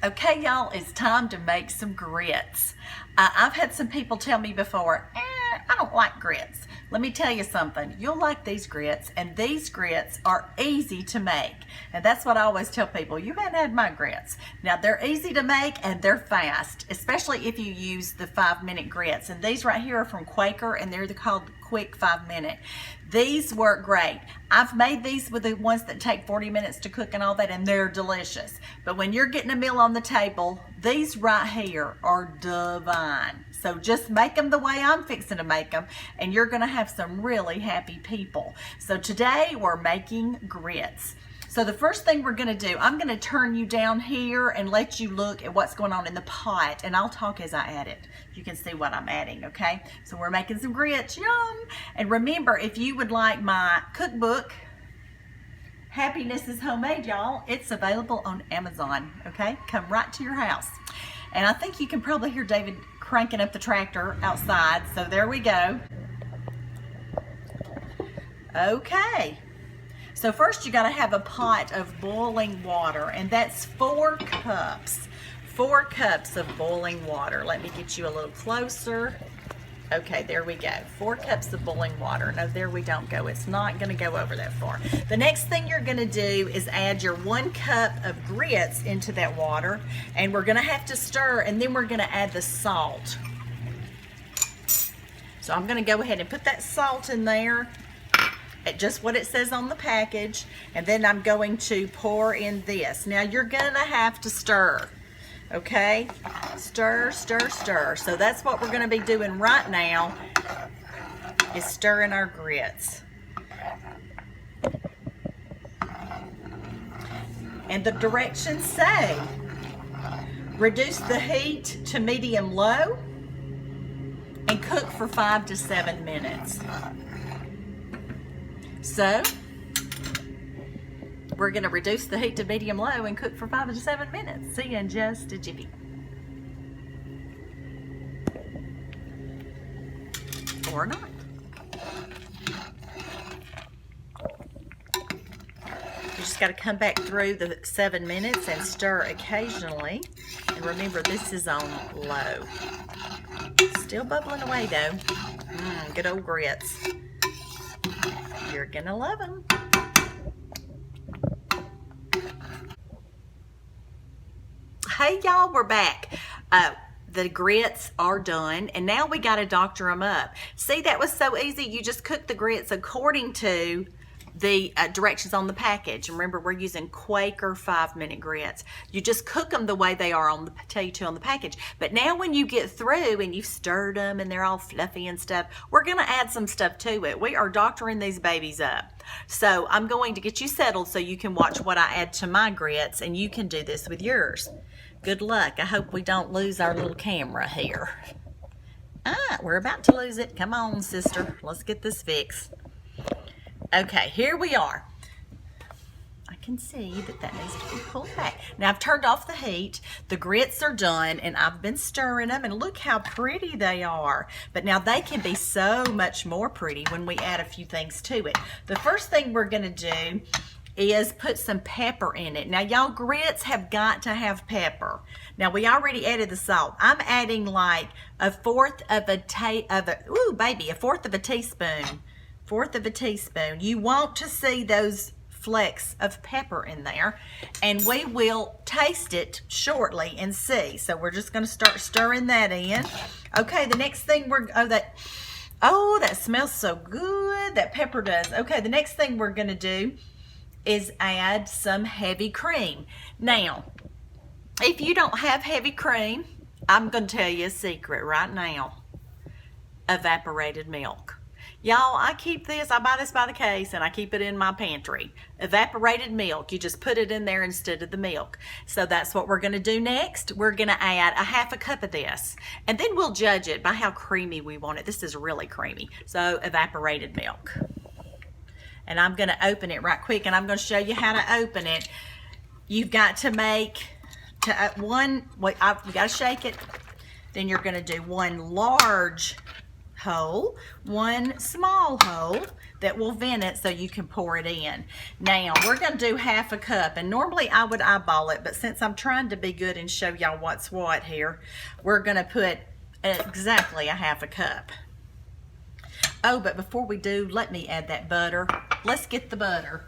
Okay, y'all, it's time to make some grits. I've had some people tell me before, I don't like grits. Let me tell you something. You'll like these grits, and these grits are easy to make. And that's what I always tell people. You haven't had my grits. Now, they're easy to make, and they're fast, especially if you use the 5-minute grits. And these right here are from Quaker, and they're called Quick 5-minute. These work great. I've made these with the ones that take 40 minutes to cook and all that, and they're delicious. But when you're getting a meal on the table, these right here are divine. So just make them the way I'm fixing to make them, and you're gonna have some really happy people. So today we're making grits. So the first thing we're gonna do, I'm gonna turn you down here and let you look at what's going on in the pot, and I'll talk as I add it. You can see what I'm adding, okay? So we're making some grits, yum! And remember, if you would like my cookbook, Happiness is Homemade, y'all, it's available on Amazon, okay? Come right to your house. And I think you can probably hear David cranking up the tractor outside, so there we go. Okay. So first you gotta have a pot of boiling water, and that's 4 cups. 4 cups of boiling water. Let me get you a little closer. Okay, there we go. 4 cups of boiling water. No, there we don't go. It's not gonna go over that far. The next thing you're gonna do is add your 1 cup of grits into that water, and we're gonna have to stir, and then we're gonna add the salt. So I'm gonna go ahead and put that salt in there, at just what it says on the package, and then I'm going to pour in this. Now you're gonna have to stir, okay? Stir, stir, stir. So that's what we're gonna be doing right now, is stirring our grits. And the directions say, reduce the heat to medium low and cook for 5 to 7 minutes. So, we're going to reduce the heat to medium low and cook for 5 to 7 minutes. See you in just a jiffy. Or not. You just got to come back through the 7 minutes and stir occasionally. And remember, this is on low. Still bubbling away though. Good old grits. You're gonna love them. Hey y'all, we're back. The grits are done, and now we gotta doctor them up. See, that was so easy. You just cook the grits according to the directions on the package. Remember, we're using Quaker 5-minute grits. You just cook them the way they are on the tell you to on the package. But now when you get through and you've stirred them and they're all fluffy and stuff, we're gonna add some stuff to it. We are doctoring these babies up. So I'm going to get you settled so you can watch what I add to my grits, and you can do this with yours. Good luck. I hope we don't lose our little camera here. We're about to lose it. Come on, sister. Let's get this fixed. Okay, here we are. I can see that needs to be pulled back. Now I've turned off the heat. The grits are done, and I've been stirring them, and look how pretty they are. But now they can be so much more pretty when we add a few things to it. The first thing we're gonna do is put some pepper in it. Now y'all, grits have got to have pepper. Now we already added the salt. I'm adding like a fourth of a teaspoon. 1/4 of a teaspoon. You want to see those flecks of pepper in there, and we will taste it shortly and see. So we're just going to start stirring that in. Okay, the next thing that smells so good. That pepper does. Okay, the next thing we're going to do is add some heavy cream. Now, if you don't have heavy cream, I'm going to tell you a secret right now. Evaporated milk. Y'all, I buy this by the case, and I keep it in my pantry. Evaporated milk, you just put it in there instead of the milk. So that's what we're gonna do next. We're gonna add a 1/2 cup of this, and then we'll judge it by how creamy we want it. This is really creamy. So we milk. And I'm gonna open it right quick, and I'm gonna show you how to open it. You've got to make, you gotta shake it. Then you're gonna do 1 large hole, one small hole that will vent it so you can pour it in. Now we're going to do half a cup, and normally I would eyeball it, but since I'm trying to be good and show y'all what's what here, we're going to put exactly a half a cup. Oh, but before we do, let me add that butter. Let's get the butter.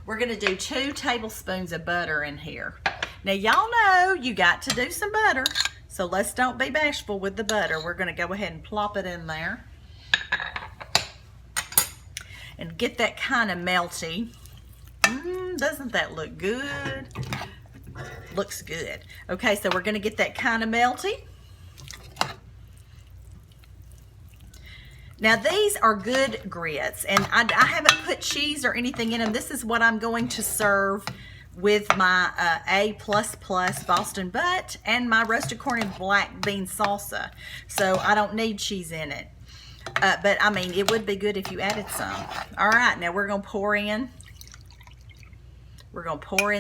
We're going to do 2 tablespoons of butter in here. Now y'all know you got to do some butter, so let's don't be bashful with the butter. We're going to go ahead and plop it in there and get that kind of melty. Doesn't that look good? Looks good. Okay, so we're going to get that kind of melty. Now these are good grits, and I haven't put cheese or anything in them. This is what I'm going to serve with my A++ Boston butt and my roasted corn and black bean salsa. So I don't need cheese in it. But I mean, it would be good if you added some. All right, now we're gonna pour in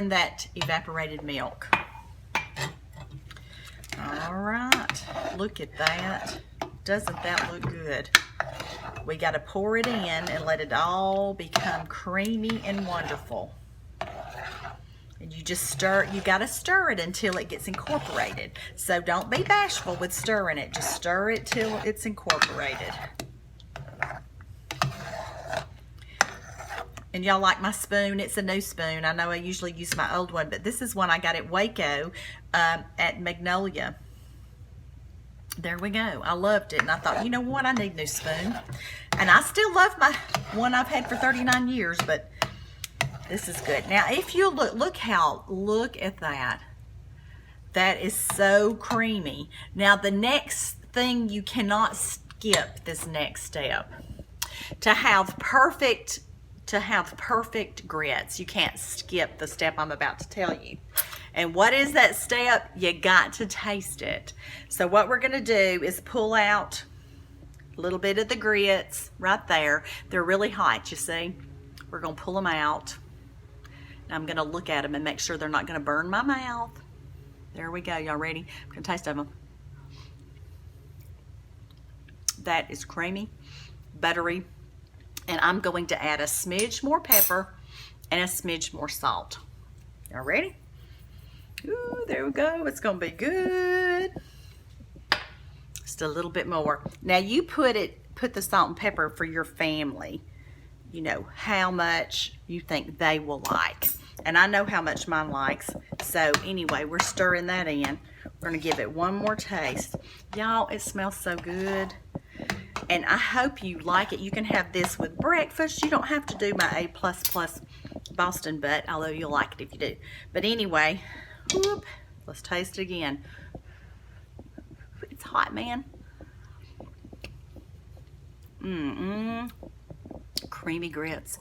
that evaporated milk. All right, look at that. Doesn't that look good? We got to pour it in and let it all become creamy and wonderful. And you just stir, you got to stir it until it gets incorporated. So don't be bashful with stirring it. Just stir it till it's incorporated. And y'all like my spoon? It's a new spoon. I know I usually use my old one, but this is one I got at Waco at Magnolia. There we go. I loved it, and I thought, you know what? I need a new spoon. And I still love my one I've had for 39 years, but this is good. Now, if you look at that. That is so creamy. Now, the next thing, you cannot skip this next step. To have perfect grits, you can't skip the step I'm about to tell you. And what is that step? You got to taste it. So what we're gonna do is pull out a little bit of the grits right there. They're really hot, you see. We're gonna pull them out. Now I'm gonna look at them and make sure they're not gonna burn my mouth. There we go, y'all ready? I'm gonna taste them. That is creamy, buttery, and I'm going to add a smidge more pepper and a smidge more salt. Y'all ready? Ooh, there we go. It's gonna be good. Just a little bit more. Now you put the salt and pepper for your family. You know how much you think they will like. And I know how much mine likes. So anyway, we're stirring that in. We're gonna give it one more taste. Y'all, it smells so good. And I hope you like it. You can have this with breakfast. You don't have to do my A++ Boston butt, although you'll like it if you do. But anyway, whoop, let's taste it again. It's hot, man. Creamy grits.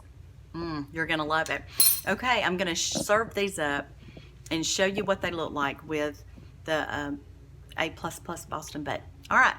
You're gonna love it. Okay, I'm gonna serve these up and show you what they look like with the A++ Boston butt. All right.